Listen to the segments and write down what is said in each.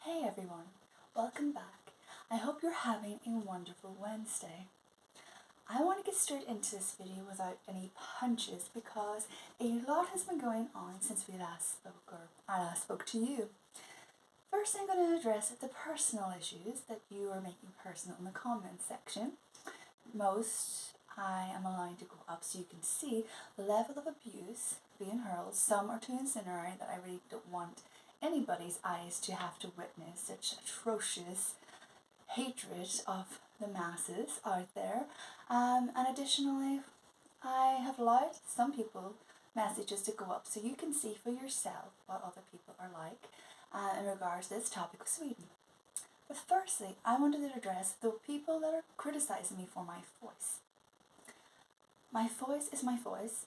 Hey everyone, welcome back. I hope you're having a wonderful Wednesday. I want to get straight into this video without any punches because a lot has been going on since we last spoke, or I last spoke to you. First, I'm going to address the personal issues that you are making personal in the comments section. Most I am allowing to go up so you can see the level of abuse being hurled. Some are too incendiary that I really don't want anybody's eyes to have to witness such atrocious hatred of the masses out there. And additionally, I have allowed some people messages to go up so you can see for yourself what other people are like in regards to this topic of Sweden. But firstly, I wanted to address the people that are criticizing me for my voice. My voice is my voice.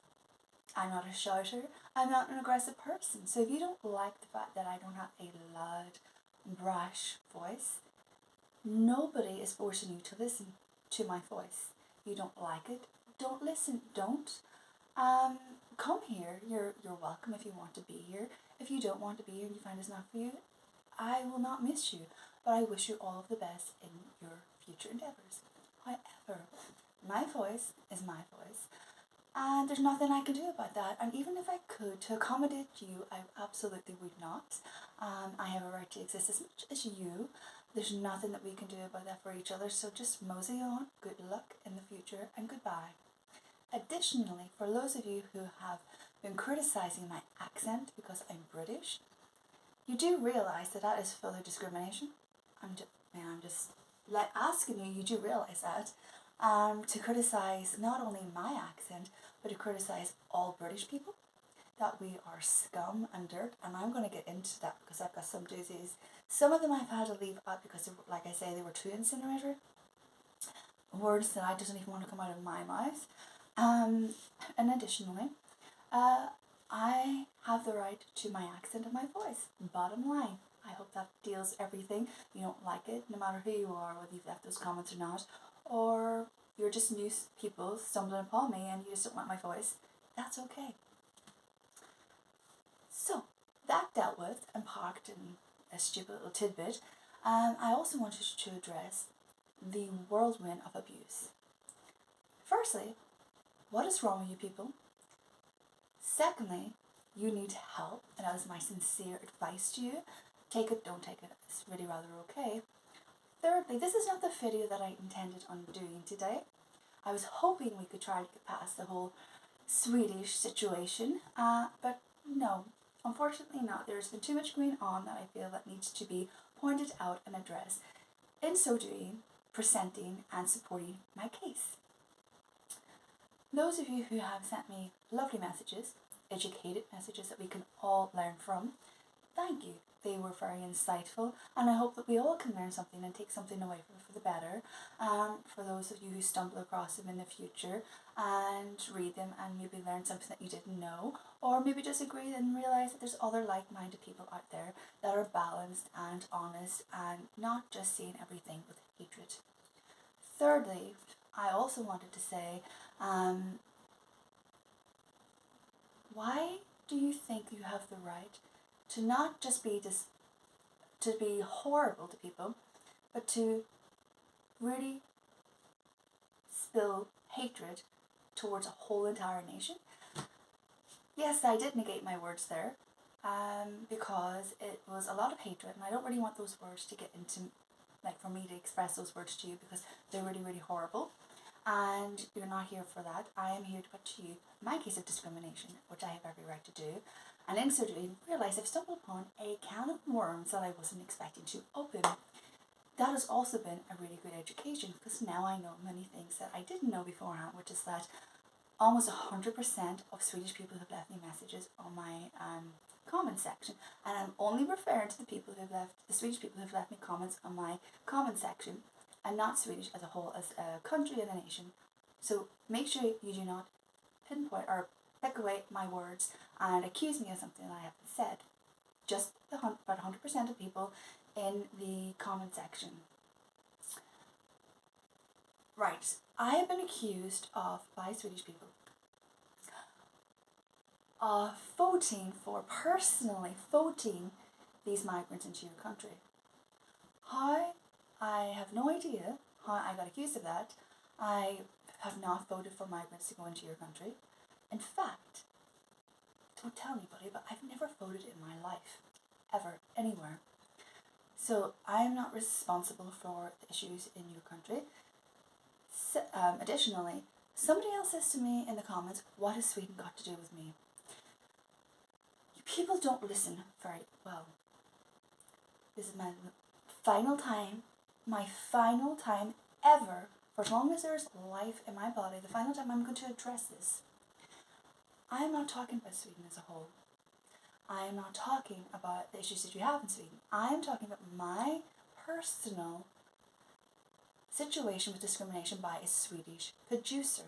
I'm not a shouter. I'm not an aggressive person. So if you don't like the fact that I don't have a loud, brash voice, nobody is forcing you to listen to my voice. You don't like it, don't listen. Don't. Come here. You're welcome if you want to be here. If you don't want to be here and you find it's not for you, I will not miss you. But I wish you all of the best in your future endeavours. However, my voice is my voice. And there's nothing I can do about that. And even if I could, to accommodate you, I absolutely would not. I have a right to exist as much as you. There's nothing that we can do about that for each other. So just mosey on. Good luck in the future and goodbye. Additionally, for those of you who have been criticizing my accent because I'm British, you do realize that that is further discrimination. I'm just like asking you, you do realize that. To criticize not only my accent, but to criticize all British people, that we are scum and dirt, and I'm going to get into that because I've got some doozies. Some of them I've had to leave out because, like I say, they were too incinerator. Words that I doesn't even want to come out of my mouth. And additionally, I have the right to my accent and my voice. Bottom line. I hope that deals everything. You don't like it, no matter who you are, whether you've left those comments or not, or you're just new people stumbling upon me and you just don't want my voice. That's okay. So, that dealt with and parked in a stupid little tidbit. I also wanted to address the whirlwind of abuse. Firstly, what is wrong with you people? Secondly, you need help, and that is my sincere advice to you. Take it, don't take it, it's really rather okay. Thirdly, this is not the video that I intended on doing today. I was hoping we could try to get past the whole Swedish situation, but no, unfortunately not. There's been too much going on that I feel that needs to be pointed out and addressed. In so doing, presenting and supporting my case. Those of you who have sent me lovely messages, educated messages that we can all learn from, thank you. They were very insightful, and I hope that we all can learn something and take something away from it for the better. For those of you who stumble across them in the future and read them and maybe learn something that you didn't know, or maybe just agree and realise that there's other like-minded people out there that are balanced and honest and not just seeing everything with hatred. Thirdly, I also wanted to say, why do you think you have the right to not just be to be horrible to people, but to really spill hatred towards a whole entire nation? Yes, I did negate my words there, because it was a lot of hatred, and I don't really want those words to get into, like, for me to express those words to you because they're really, really horrible. And you're not here for that. I am here to put to you my case of discrimination, which I have every right to do. And in so doing, realise I've stumbled upon a can of worms that I wasn't expecting to open. That has also been a really good education because now I know many things that I didn't know beforehand, which is that almost 100% of Swedish people have left me messages on my comment section, and I'm only referring to the Swedish people who've left me comments on my comment section, and not Swedish as a whole, as a country and a nation. So make sure you do not pinpoint or pick away my words and accuse me of something that I haven't said. Just about 100% of people in the comment section. Right, I have been accused by Swedish people of personally voting these migrants into your country. How? I have no idea how I got accused of that. I have not voted for migrants to go into your country. In fact, don't tell anybody, but I've never voted in my life, ever, anywhere. So I am not responsible for the issues in your country. Additionally, somebody else says to me in the comments, what has Sweden got to do with me? You people don't listen very well. This is my final time ever, for as long as there's life in my body, the final time I'm going to address this. I am not talking about Sweden as a whole. I am not talking about the issues that you have in Sweden. I am talking about my personal situation with discrimination by a Swedish producer.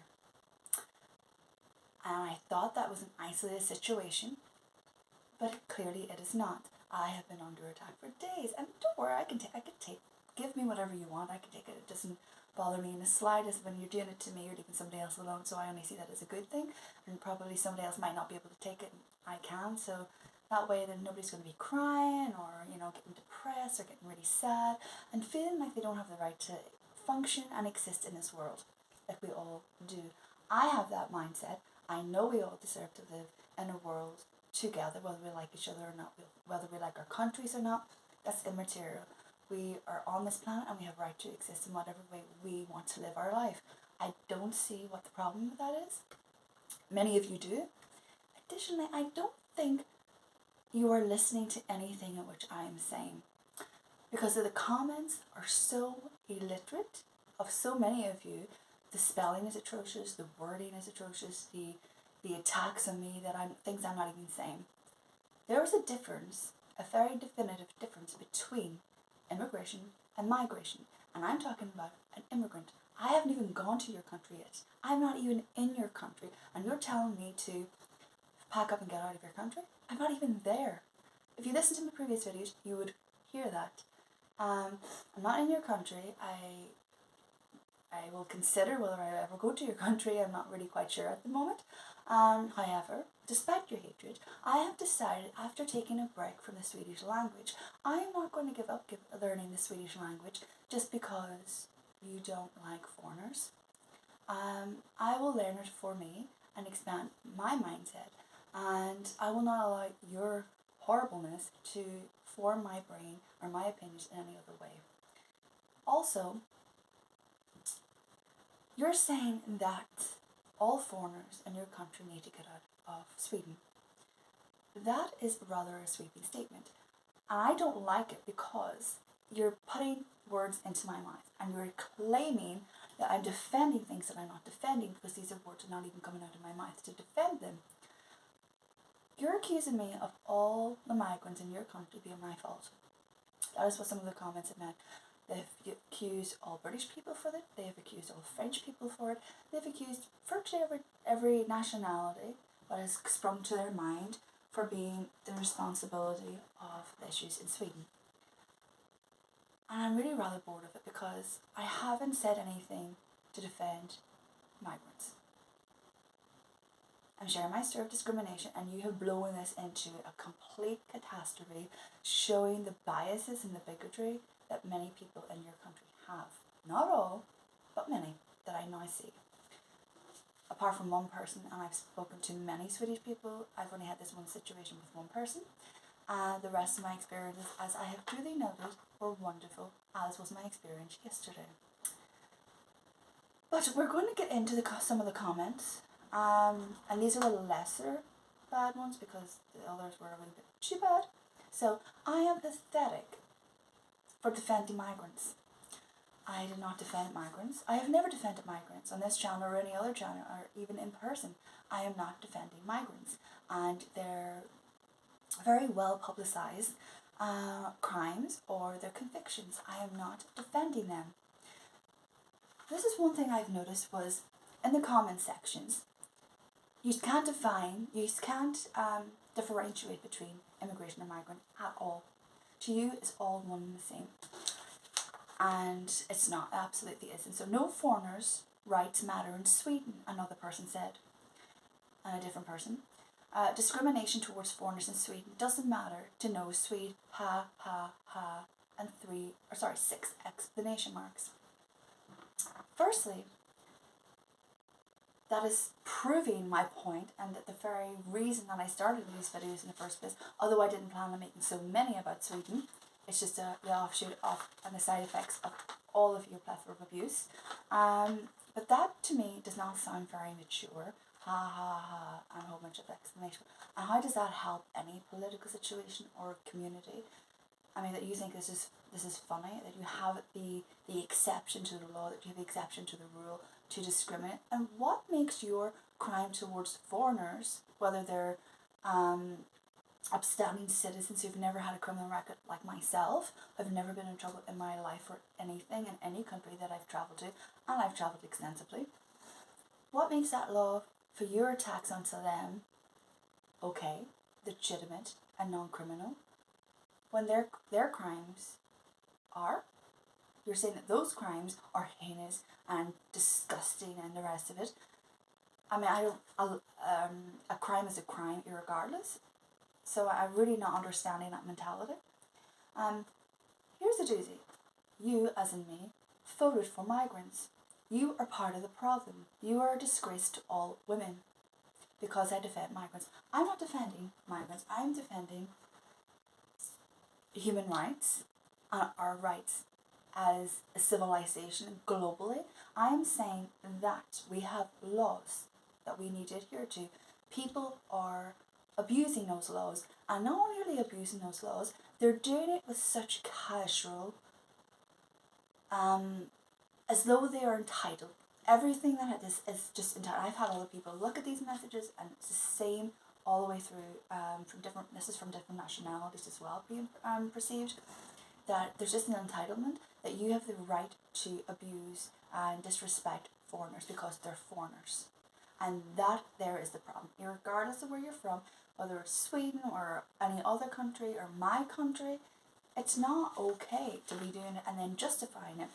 And I thought that was an isolated situation, but clearly it is not. I have been under attack for days, and don't worry, I can take, give me whatever you want, I can take it. It doesn't bother me in the slightest. When you're doing it to me, you're leaving somebody else alone, so I only see that as a good thing, and probably somebody else might not be able to take it, and I can, so that way then nobody's going to be crying, or, getting depressed, or getting really sad, and feeling like they don't have the right to function and exist in this world, like we all do. I have that mindset. I know we all deserve to live in a world together, whether we like each other or not, whether we like our countries or not. That's immaterial. We are on this planet and we have right to exist in whatever way we want to live our life. I don't see what the problem with that is. Many of you do. Additionally, I don't think you are listening to anything in which I am saying, because the comments are so illiterate of so many of you. The spelling is atrocious, the wording is atrocious, the attacks on me that things I'm not even saying. There is a difference, a very definitive difference between immigration and migration. And I'm talking about an immigrant. I haven't even gone to your country yet. I'm not even in your country. And you're telling me to pack up and get out of your country? I'm not even there. If you listen to my previous videos, you would hear that. I'm not in your country. I will consider whether I ever go to your country. I'm not really quite sure at the moment. However, despite your hatred, I have decided, after taking a break from the Swedish language, I am not going to give up learning the Swedish language just because you don't like foreigners. I will learn it for me and expand my mindset, and I will not allow your horribleness to form my brain or my opinions in any other way. Also, you're saying that all foreigners in your country need to get out of Sweden. That is rather a sweeping statement. And I don't like it because you're putting words into my mouth and you're claiming that I'm defending things that I'm not defending, because these are words not even coming out of my mouth to defend them. You're accusing me of all the migrants in your country being my fault. That is what some of the comments have meant. They've accused all British people for it. They've accused all French people for it. They've accused virtually every nationality that has sprung to their mind for being the responsibility of the issues in Sweden. And I'm really rather bored of it, because I haven't said anything to defend migrants. I'm sharing my story of discrimination, and you have blown this into a complete catastrophe, showing the biases and the bigotry that many people in your country have. Not all, but many that I now see. Apart from one person, and I've spoken to many Swedish people, I've only had this one situation with one person. The rest of my experiences, as I have duly noted, were wonderful, as was my experience yesterday. But we're going to get into some of the comments, and these are the lesser bad ones, because the others were a little bit too bad. So, I am pathetic for defending migrants. I did not defend migrants. I have never defended migrants on this channel or any other channel, or even in person. I am not defending migrants, and they're very well publicized crimes or their convictions. I am not defending them. This is one thing I've noticed was in the comment sections, you can't differentiate between immigration and migrant at all. To you, it's all one and the same. And it's not, absolutely isn't. So no foreigners' rights matter in Sweden, another person said. And a different person. Discrimination towards foreigners in Sweden doesn't matter to no Swede. Ha, ha, ha. six exclamation marks. Firstly, that is proving my point, and that the very reason that I started these videos in the first place, although I didn't plan on making so many about Sweden, it's just the offshoot of and the side effects of all of your plethora of abuse. But that to me does not sound very mature. Ha ha ha, and a whole bunch of exclamation. And how does that help any political situation or community? I mean, that you think this is funny, that you have the exception to the law, that you have the exception to the rule to discriminate. And what makes your crime towards foreigners, whether they're upstanding citizens who've never had a criminal record like myself, I've never been in trouble in my life for anything in any country that I've travelled to, and I've travelled extensively. What makes that law for your attacks onto them okay, legitimate, and non-criminal, when their crimes are? You're saying that those crimes are heinous and disgusting and the rest of it. I mean, a crime is a crime irregardless. So I'm really not understanding that mentality. Here's the doozy. You, as in me, voted for migrants. You are part of the problem. You are a disgrace to all women because I defend migrants. I'm not defending migrants. I'm defending human rights and our rights as a civilization globally. I am saying that we have laws that we need to adhere to. People are abusing those laws, and not only are they abusing those laws, they're doing it with such casual, as though they are entitled. Everything that is just entitled. I've had other people look at these messages, and it's the same all the way through. This is from different nationalities as well, being perceived that there's just an entitlement that you have the right to abuse and disrespect foreigners because they're foreigners. And that there is the problem. Regardless of where you're from, whether it's Sweden or any other country or my country, it's not okay to be doing it and then justifying it.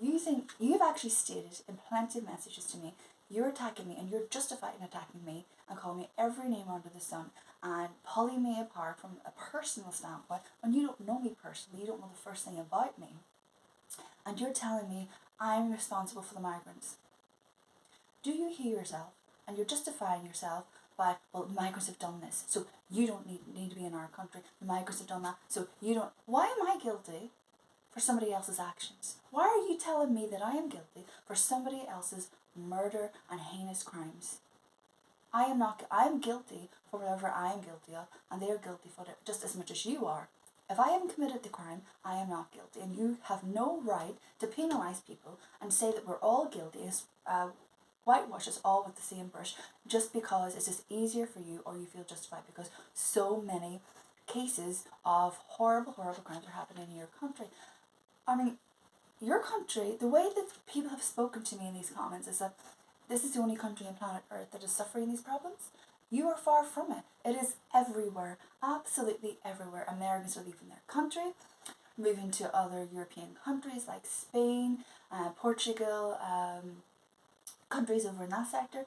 You've actually stated in plenty of messages to me, you're attacking me and you're justifying attacking me and calling me every name under the sun and pulling me apart from a personal standpoint when you don't know me personally, you don't know the first thing about me. And you're telling me I'm responsible for the migrants. Do you hear yourself? And you're justifying yourself by, well, the migrants have done this, so you don't need to be in our country. The migrants have done that, so you don't. Why am I guilty for somebody else's actions? Why are you telling me that I am guilty for somebody else's murder and heinous crimes? I am not. I am guilty for whatever I am guilty of, and they are guilty for it just as much as you are. If I haven't committed the crime, I am not guilty, and you have no right to penalise people and say that we're all guilty, whitewash us all with the same brush just because it's just easier for you or you feel justified because so many cases of horrible crimes are happening in your country. I mean, your country, the way that people have spoken to me in these comments is that this is the only country on planet Earth that is suffering these problems. You are far from it. It is everywhere, absolutely everywhere. Americans are leaving their country, moving to other European countries like Spain, Portugal, countries over in that sector.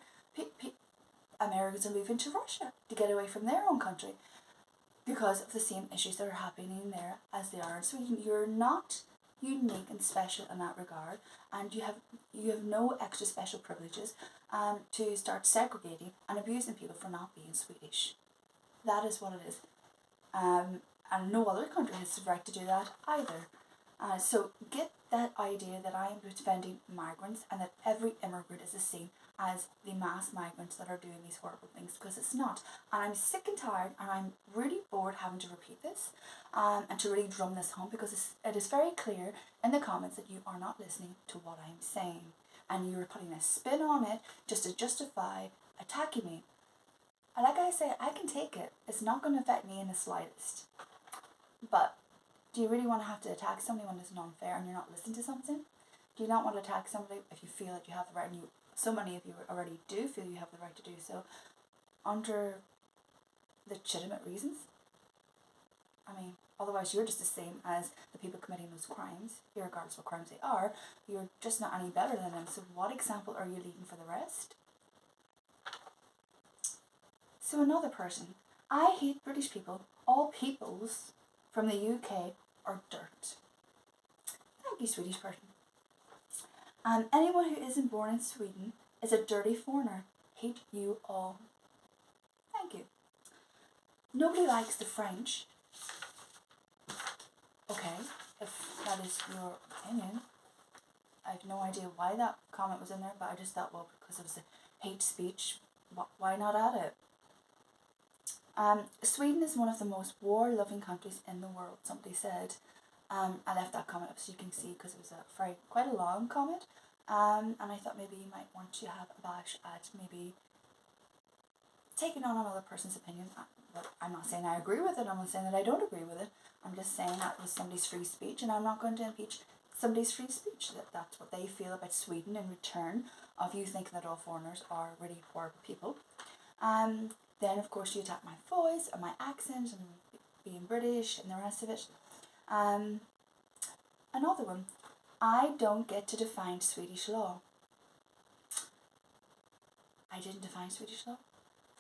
Americans are moving to Russia to get away from their own country because of the same issues that are happening there as they are in Sweden. You're not unique and special in that regard, and you have no extra special privileges to start segregating and abusing people for not being Swedish. That is what it is. And no other country has the right to do that either. So get that idea that I am defending migrants and that every immigrant is the same as the mass migrants that are doing these horrible things, because it's not. And I'm sick and tired and I'm really bored having to repeat this and to really drum this home, because it is very clear in the comments that you are not listening to what I'm saying and you're putting a spin on it just to justify attacking me. And like I say, I can take it. It's not going to affect me in the slightest. But do you really want to have to attack somebody when it's unfair and you're not listening to something? Do you not want to attack somebody if you feel that you have the right, and so many of you already do feel you have the right to do so, under legitimate reasons? I mean, otherwise you're just the same as the people committing those crimes, regardless of what crimes they are. You're just not any better than them. So what example are you leading for the rest? So another person, I hate British people, all peoples from the UK, or dirt. Thank you, Swedish person. Anyone who isn't born in Sweden is a dirty foreigner. Hate you all. Thank you. Nobody likes the French. Okay, if that is your opinion. I have no idea why that comment was in there, but I just thought, well, because it was a hate speech, why not add it? Sweden is one of the most war-loving countries in the world, somebody said. I left that comment up so you can see because it was quite a long comment. And I thought maybe you might want to have a bash at maybe taking on another person's opinion. But I'm not saying I agree with it, I'm not saying that I don't agree with it. I'm just saying that was somebody's free speech, and I'm not going to impeach somebody's free speech. That's what they feel about Sweden in return of you thinking that all foreigners are really horrible people. Then of course you attack my voice and my accent and being British and the rest of it. Another one. I don't get to define Swedish law. I didn't define Swedish law.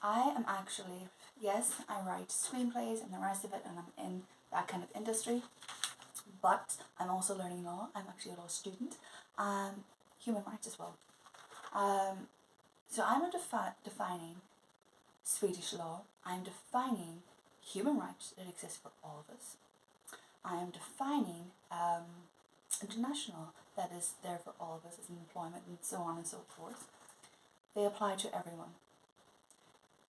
I am actually, yes, I write screenplays and the rest of it, and I'm in that kind of industry, but I'm also learning law. I'm actually a law student, human rights as well. So I'm not defining Swedish law. I'm defining human rights that exist for all of us. I am defining international that is there for all of us as in employment and so on and so forth. They apply to everyone.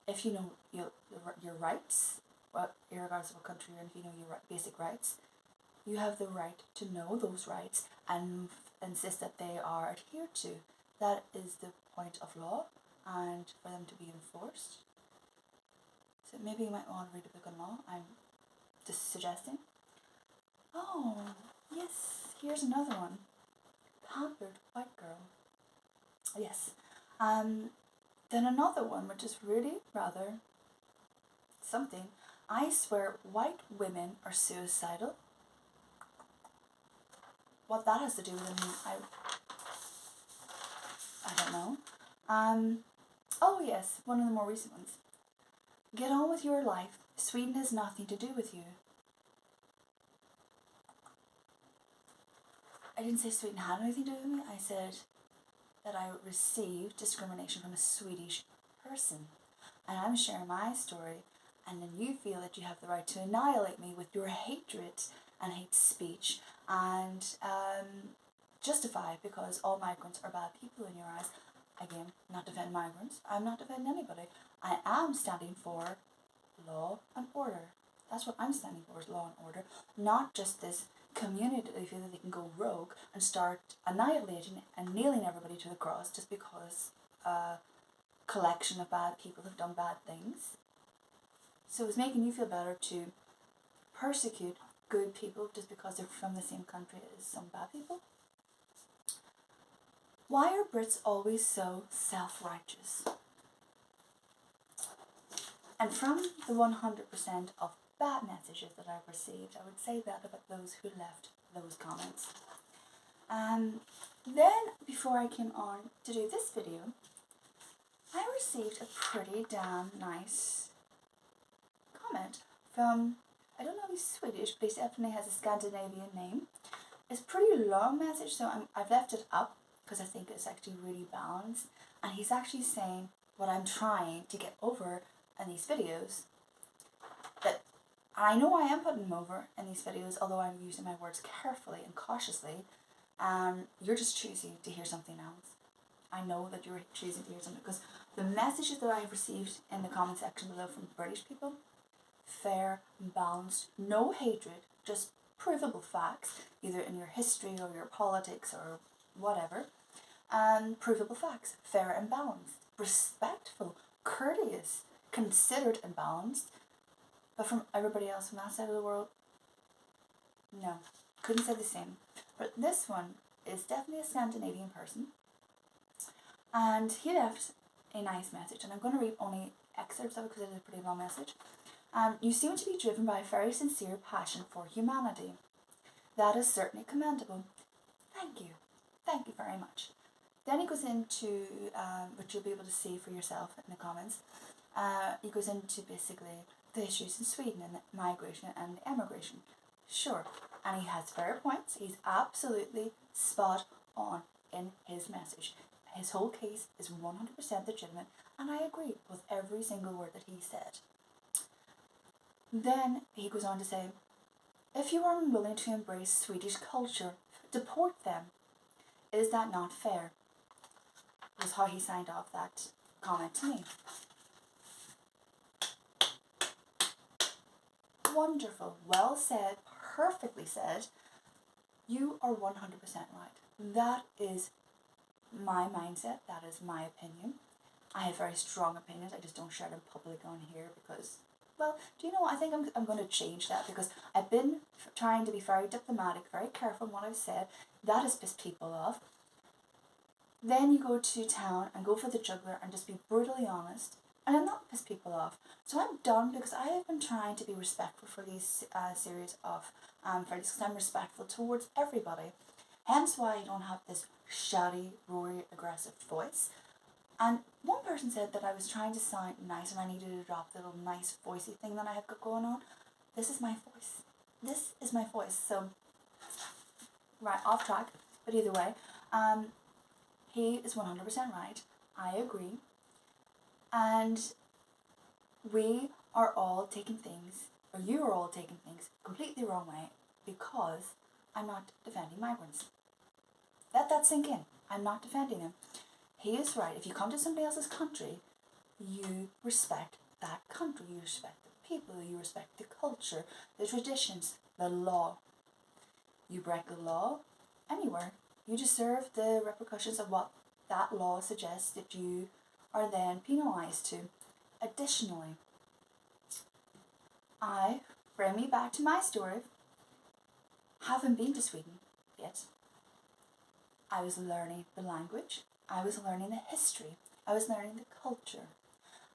If you know your rights, regardless of what country you're in, if you know your basic rights, you have the right to know those rights and insist that they are adhered to. That is the point of law, and for them to be enforced. So maybe you might want to read a book on law. I'm just suggesting. Oh, yes, here's another one. Pampered white girl. Yes. Then another one, which is really rather something. I swear white women are suicidal. What that has to do with them, I don't know. Oh yes, one of the more recent ones. Get on with your life. Sweden has nothing to do with you. I didn't say Sweden had anything to do with me. I said that I received discrimination from a Swedish person. And I'm sharing my story, and then you feel that you have the right to annihilate me with your hatred and hate speech and justify it because all migrants are bad people in your eyes. Again, not defend migrants. I'm not defending anybody. I am standing for law and order. That's what I'm standing for, is law and order. Not just this community that they feel that they can go rogue and start annihilating and nailing everybody to the cross just because a collection of bad people have done bad things. So it's making you feel better to persecute good people just because they're from the same country as some bad people. Why are Brits always so self-righteous? And from the 100% of bad messages that I've received, I would say that about those who left those comments. Then, before I came on to do this video, I received a pretty damn nice comment from, I don't know if he's Swedish, but he definitely has a Scandinavian name. It's a pretty long message, so I've left it up because I think it's actually really balanced. And he's actually saying what I'm trying to get over in these videos. That I know I am putting them over in these videos, although I'm using my words carefully and cautiously. You're just choosing to hear something else. I know that you're choosing to hear something because the messages that I have received in the comment section below from British people, fair and balanced, no hatred, just provable facts, either in your history or your politics or whatever, provable facts, fair and balanced, respectful, courteous, considered and balanced. But from everybody else from that side of the world, no, couldn't say the same. But this one is definitely a Scandinavian person, and he left a nice message, and I'm going to read only excerpts of it because it is a pretty long message. You seem to be driven by a very sincere passion for humanity. That is certainly commendable. Thank you. Thank you very much. Then he goes into, which you'll be able to see for yourself in the comments, he goes into basically the issues in Sweden and the migration and the emigration. Sure, And he has fair points. He's absolutely spot on in his message. His whole case is 100% legitimate, and I agree with every single word that he said. Then he goes on to say, if you are unwilling to embrace Swedish culture, deport them. Is that not fair? Was how he signed off that comment to me. Wonderful, well said, perfectly said. You are 100% right. That is my mindset, that is my opinion. I have very strong opinions, I just don't share them publicly on here because, well, do you know what, I think I'm going to change that because I've been trying to be very diplomatic, very careful in what I've said. That has pissed people off. Then you go to town and go for the jugular and just be brutally honest, and I'm not piss people off. So I'm done because I have been trying to be respectful for these series of videos because I'm respectful towards everybody. Hence why I don't have this shouty, roary, aggressive voice. And one person said that I was trying to sound nice and I needed to drop the little nice voicey thing that I have got going on. This is my voice. This is my voice. So, right, off track. But either way, he is 100% right. I agree. And we are all taking things, or you are all taking things, completely wrong way because I'm not defending migrants. Let that sink in. I'm not defending them. He is right. If you come to somebody else's country, you respect that country. You respect the people. You respect the culture, the traditions, the law. You break the law anywhere, you deserve the repercussions of what that law suggests that you are then penalised to. Additionally, bring me back to my story. Haven't been to Sweden yet. I was learning the language. I was learning the history. I was learning the culture.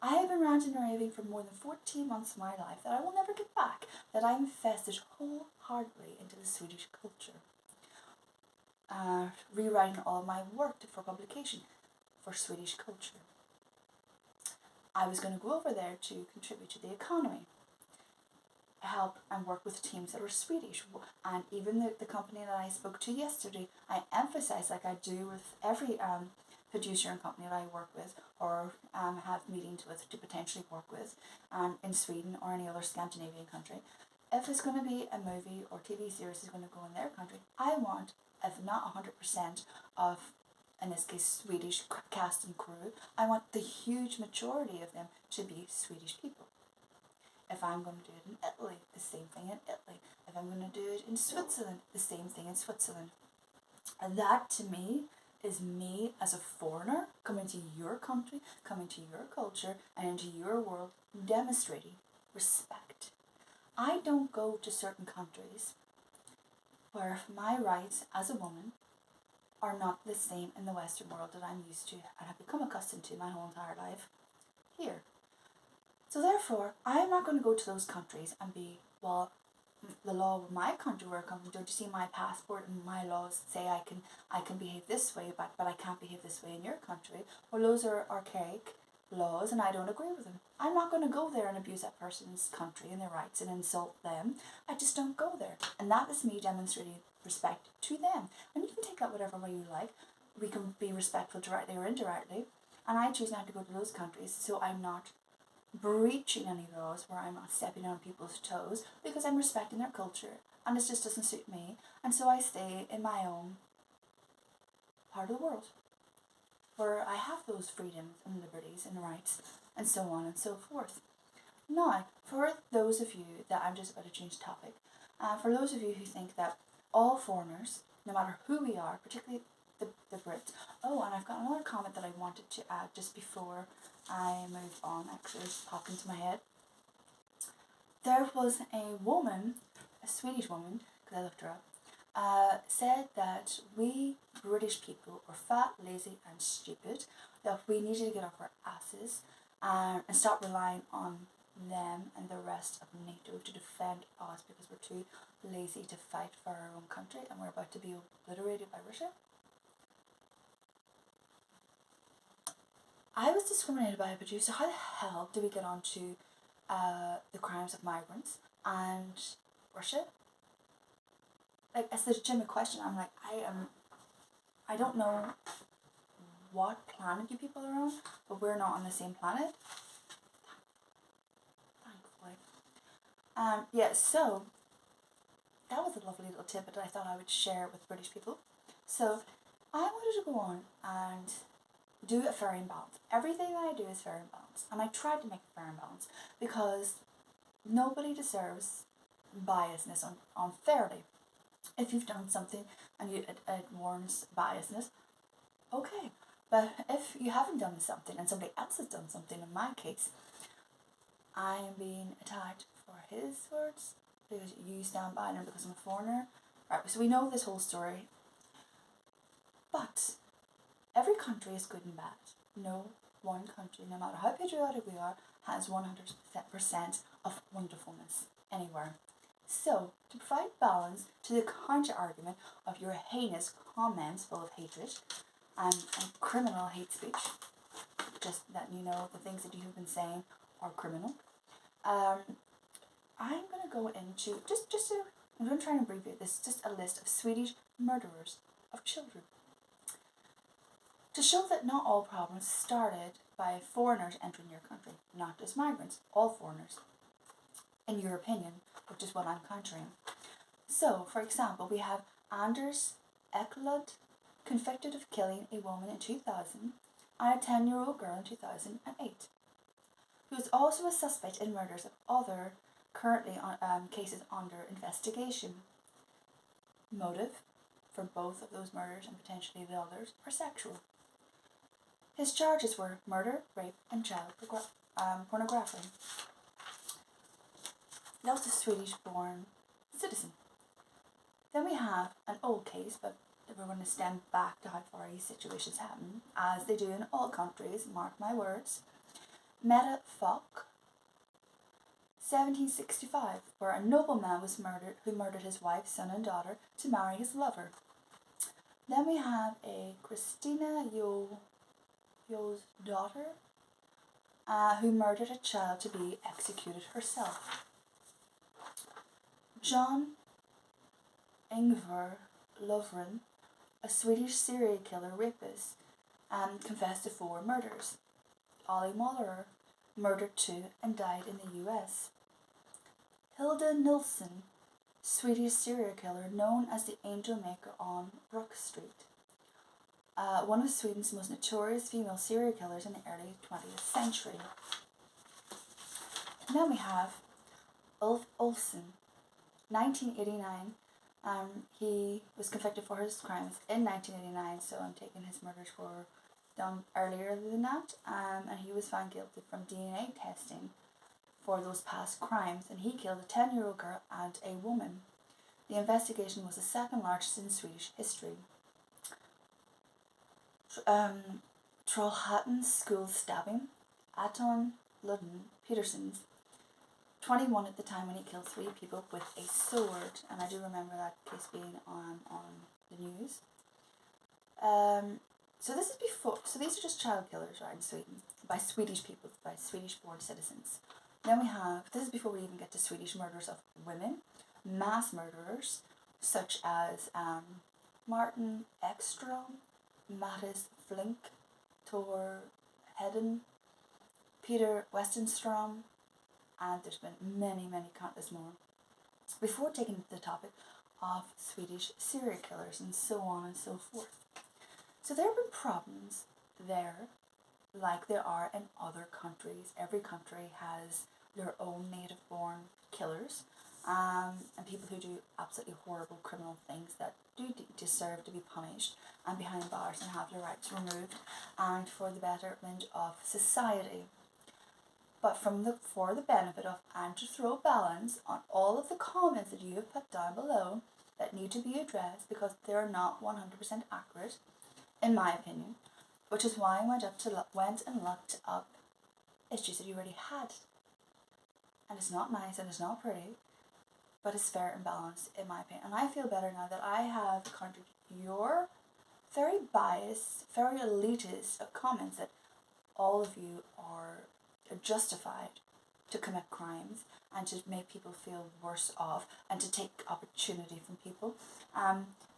I have been ranting and raving for more than 14 months of my life that I will never get back, that I'm invested wholeheartedly into the Swedish culture. Rewriting all my work for publication for Swedish culture. I was going to go over there to contribute to the economy, help and work with teams that were Swedish, and even the company that I spoke to yesterday, I emphasize, like I do with every producer and company that I work with or have meetings with to potentially work with in Sweden or any other Scandinavian country. If it's going to be a movie or TV series is going to go in their country, I want, if not 100% of, in this case, Swedish cast and crew, I want the huge majority of them to be Swedish people. If I'm going to do it in Italy, the same thing in Italy. If I'm going to do it in Switzerland, the same thing in Switzerland. And that, to me, is me as a foreigner coming to your country, coming to your culture, and into your world, demonstrating respect. I don't go to certain countries where my rights as a woman are not the same in the Western world that I'm used to and have become accustomed to my whole entire life here. So therefore, I am not going to go to those countries and be, well, the law of my country where I come from, don't you see my passport and my laws say I can behave this way, but I can't behave this way in your country. Well, those are archaic laws and I don't agree with them. I'm not going to go there and abuse that person's country and their rights and insult them. I just don't go there. And that is me demonstrating respect to them. And you can take that whatever way you like. We can be respectful directly or indirectly. And I choose not to go to those countries, so I'm not breaching any laws where I'm not stepping on people's toes because I'm respecting their culture and it just doesn't suit me, and so I stay in my own part of the world where I have those freedoms and liberties and rights and so on and so forth. Now, for those of you that I'm just about to change topic, for those of you who think that all foreigners, no matter who we are, particularly the Brits. Oh, and I've got another comment that I wanted to add just before I move on. Actually, it just popped into my head. There was a woman, a Swedish woman, because I looked her up, said that we British people were fat, lazy and stupid, that we needed to get off our asses and stop relying on them and the rest of NATO to defend us because we're too lazy to fight for our own country and we're about to be obliterated by Russia. I was discriminated by a producer. How the hell do we get onto the crimes of migrants and Russia? like, it's a legitimate question. I'm like, I don't know what planet you people are on, but we're not on the same planet. Thankfully. Yeah, so that was a lovely little tidbit that I thought I would share with British people. So I wanted to go on and do it fair and balanced. Everything that I do is fair and balanced. And I tried to make it fair and balanced because nobody deserves biasness unfairly. If you've done something and it warrants biasness, okay. But if you haven't done something and somebody else has done something, in my case, I am being attacked for his words because you stand by them because I'm a foreigner. Right, so we know this whole story. But every country is good and bad. No one country, no matter how patriotic we are, has 100% of wonderfulness anywhere. So, to provide balance to the counter-argument of your heinous comments full of hatred and criminal hate speech, just that you know the things that you have been saying are criminal, I'm going to go into, I'm going to try and abbreviate this, just a list of Swedish murderers of children. To show that not all problems started by foreigners entering your country, not just migrants, all foreigners, in your opinion, which is what I'm countering. So, for example, we have Anders Eklund, convicted of killing a woman in 2000 and a 10-year-old girl in 2008. He was also a suspect in murders of other currently cases under investigation. Motive for both of those murders and potentially the others are sexual. His charges were murder, rape, and child pornography. That was a Swedish-born citizen. Then we have an old case, but we're going to stem back to how far these situations happen, as they do in all countries, mark my words. Mette Falk, 1765, where a nobleman was murdered who murdered his wife, son, and daughter to marry his lover. Then we have a Christina Jo's daughter, who murdered a child to be executed herself. John Ingvar Lovren, a Swedish serial killer rapist, confessed to 4 murders. Ollie Mollerer murdered 2 and died in the US. Hilda Nilsson, Swedish serial killer known as the Angel Maker on Brook Street. One of Sweden's most notorious female serial killers in the early 20th century. And then we have Ulf Olsson, 1989. He was convicted for his crimes in 1989, so I'm taking his murders were done earlier than that. And he was found guilty from DNA testing for those past crimes, and he killed a 10-year-old girl and a woman. The investigation was the second largest in Swedish history. Trollhättan school stabbing. Anton Ludden Petersons, 21 at the time when he killed 3 people with a sword, and I do remember that case being on the news. So this is before. So these are just child killers, right, in Sweden, by Swedish people, by Swedish-born citizens. Then we have, this is before we even get to Swedish murders of women, mass murderers such as Martin Ekström, Mattis Flink, Tor Hedden, Peter Westenstrom, and there's been many countless more. Before taking to the topic of Swedish serial killers and so on and so forth. So there have been problems there, like there are in other countries. Every country has their own native-born killers, and people who do absolutely horrible criminal things that do deserve to be punished and behind bars and have their rights removed, and for the betterment of society. But for the benefit of, and to throw balance on all of the comments that you have put down below that need to be addressed because they're not 100% accurate, in my opinion, which is why I went and looked up issues that you already had. And it's not nice and it's not pretty, but it's fair and balanced, in my opinion. And I feel better now that I have countered your very biased, very elitist comments that all of you are justified to commit crimes and to make people feel worse off and to take opportunity from people,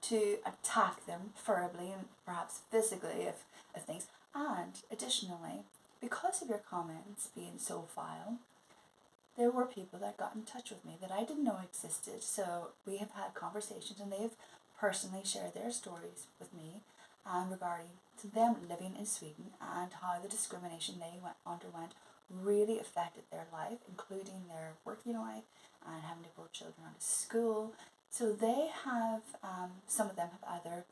to attack them verbally and perhaps physically if things. And additionally, because of your comments being so vile, there were people that got in touch with me that I didn't know existed. So we have had conversations and they have personally shared their stories with me regarding to them living in Sweden and how the discrimination they underwent really affected their life, including their working life and having to go children out of school. So they have, some of them have either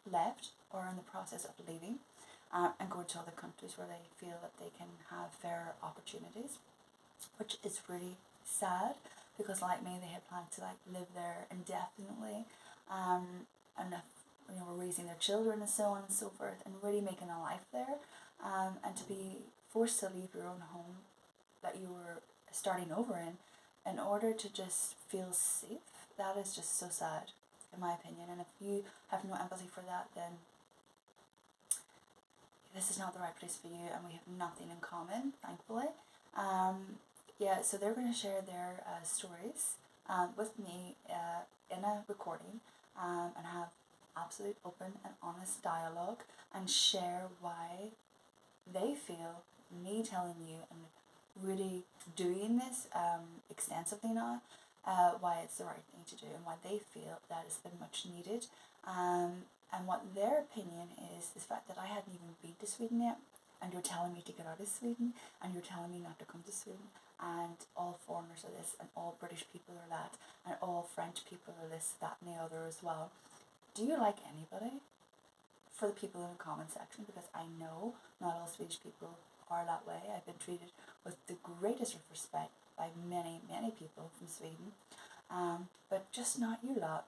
left or are in the process of leaving and going to other countries where they feel that they can have fairer opportunities, which is really sad because, like me, they had planned to like live there indefinitely, and were raising their children and so on and so forth, and really making a life there, and to be forced to leave your own home that you were starting over in order to just feel safe. That is just so sad, in my opinion. And if you have no empathy for that, then this is not the right place for you, and we have nothing in common, thankfully. Yeah, so they're going to share their stories with me in a recording, and have absolute open and honest dialogue and share why they feel me telling you and really doing this extensively now, why it's the right thing to do and why they feel that it's been much needed, and what their opinion is the fact that I hadn't even been to Sweden yet, and you're telling me to get out of Sweden, and you're telling me not to come to Sweden, and all foreigners are this, and all British people are that, and all French people are this, that and the other as well. Do you like anybody? For the people in the comment section, because I know not all Swedish people are that way. I've been treated with the greatest of respect by many, many people from Sweden, but just not you lot.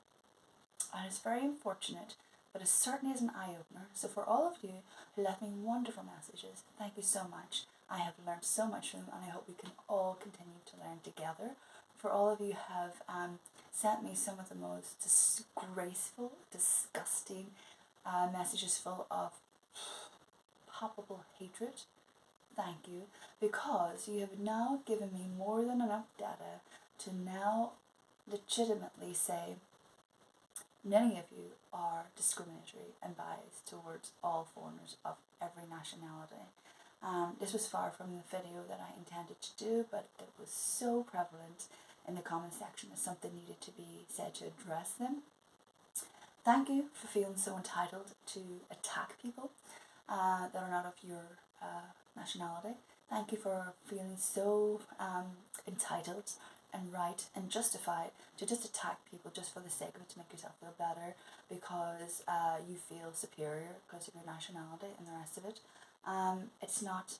And it's very unfortunate, but it certainly is an eye-opener. So for all of you who left me wonderful messages, thank you so much. I have learned so much from them, and I hope we can all continue to learn together. For all of you who have sent me some of the most disgraceful, disgusting messages full of palpable hatred, thank you, because you have now given me more than enough data to now legitimately say many of you are discriminatory and biased towards all foreigners of every nationality. This was far from the video that I intended to do, but it was so prevalent in the comment section that something needed to be said to address them. Thank you for feeling so entitled to attack people that are not of your nationality. Thank you for feeling so entitled and right and justified to just attack people just for the sake of it, to make yourself feel better because you feel superior because of your nationality and the rest of it. It's not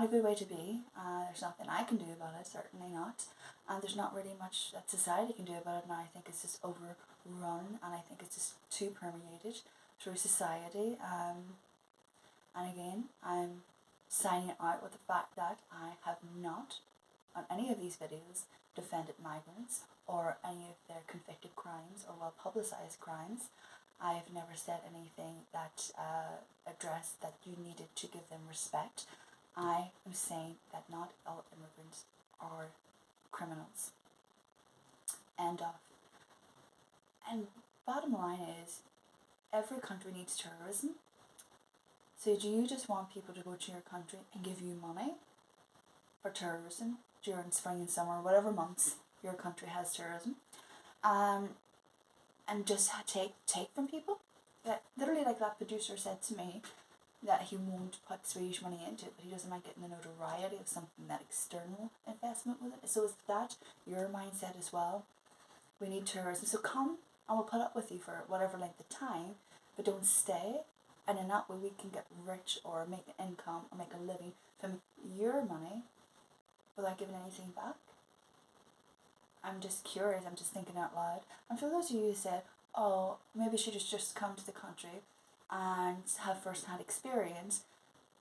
a good way to be. There's nothing I can do about it, certainly not. And there's not really much that society can do about it, and I think it's just overrun, and I think it's just too permeated through society. And again, I'm signing out with the fact that I have not, on any of these videos, defended migrants or any of their convicted crimes or well publicized crimes. I have never said anything that addressed that you needed to give them respect. I am saying that not all immigrants are criminals. End of. And bottom line is, every country needs tourism. So do you just want people to go to your country and give you money for tourism during spring and summer, whatever months your country has tourism, and just take from people? That literally, like that producer said to me, that he won't put Swedish money into it, but he doesn't mind getting the notoriety of something, that external investment with it. So is that your mindset as well? We need tourism, so come and we'll put up with you for whatever length of time, but don't stay. And in that way we can get rich or make an income or make a living from your money without giving anything back. I'm just curious, I'm just thinking out loud. And for those of you who said, oh, maybe she just come to the country and have first-hand experience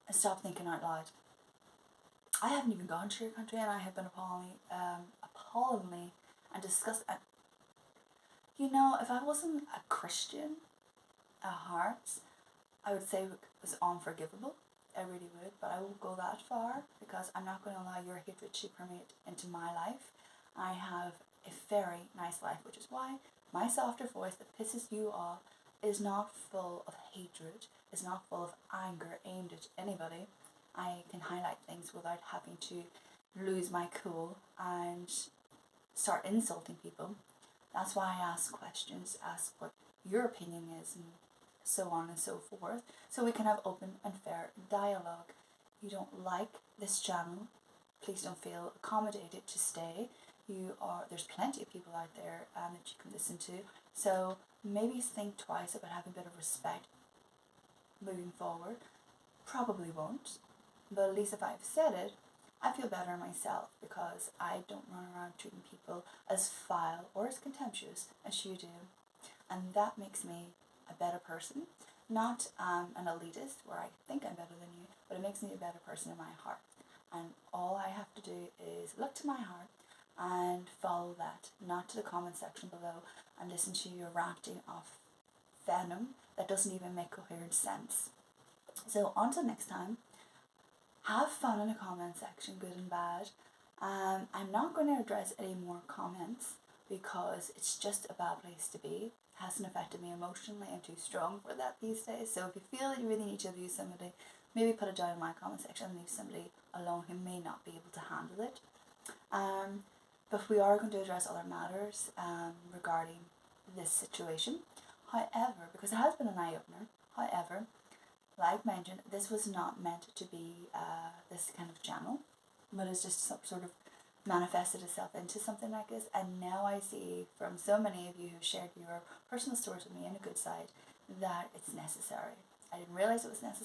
and stop thinking out loud. I haven't even gone to your country, and I have been appallingly and disgusted. You know, if I wasn't a Christian at heart, I would say it was unforgivable. I really would, but I won't go that far because I'm not going to allow your hatred to permeate into my life. I have a very nice life, which is why my softer voice that pisses you off is not full of hatred, is not full of anger aimed at anybody. I can highlight things without having to lose my cool and start insulting people. That's why I ask questions, ask what your opinion is, and so on and so forth, so we can have open and fair dialogue. You don't like this channel, please don't feel accommodated to stay. There's plenty of people out there that you can listen to, so maybe think twice about having a bit of respect moving forward. Probably won't, but at least if I've said it, I feel better myself because I don't run around treating people as vile or as contemptuous as you do. And that makes me a better person. Not an elitist where I think I'm better than you, but it makes me a better person in my heart. And all I have to do is look to my heart and follow that, not to the comment section below and listen to your ranting of venom that doesn't even make coherent sense. So until next time, have fun in the comment section, good and bad. I'm not going to address any more comments because it's just a bad place to be. It hasn't affected me emotionally. I'm too strong for that these days. So if you feel that you really need to abuse somebody, maybe put it down in my comment section and leave somebody alone who may not be able to handle it. But we are going to address other matters regarding this situation. However, because it has been an eye-opener, however, like mentioned, this was not meant to be this kind of channel, but it's just sort of manifested itself into something like this. And now I see from so many of you who shared your personal stories with me on a good side that it's necessary. I didn't realize it was necessary.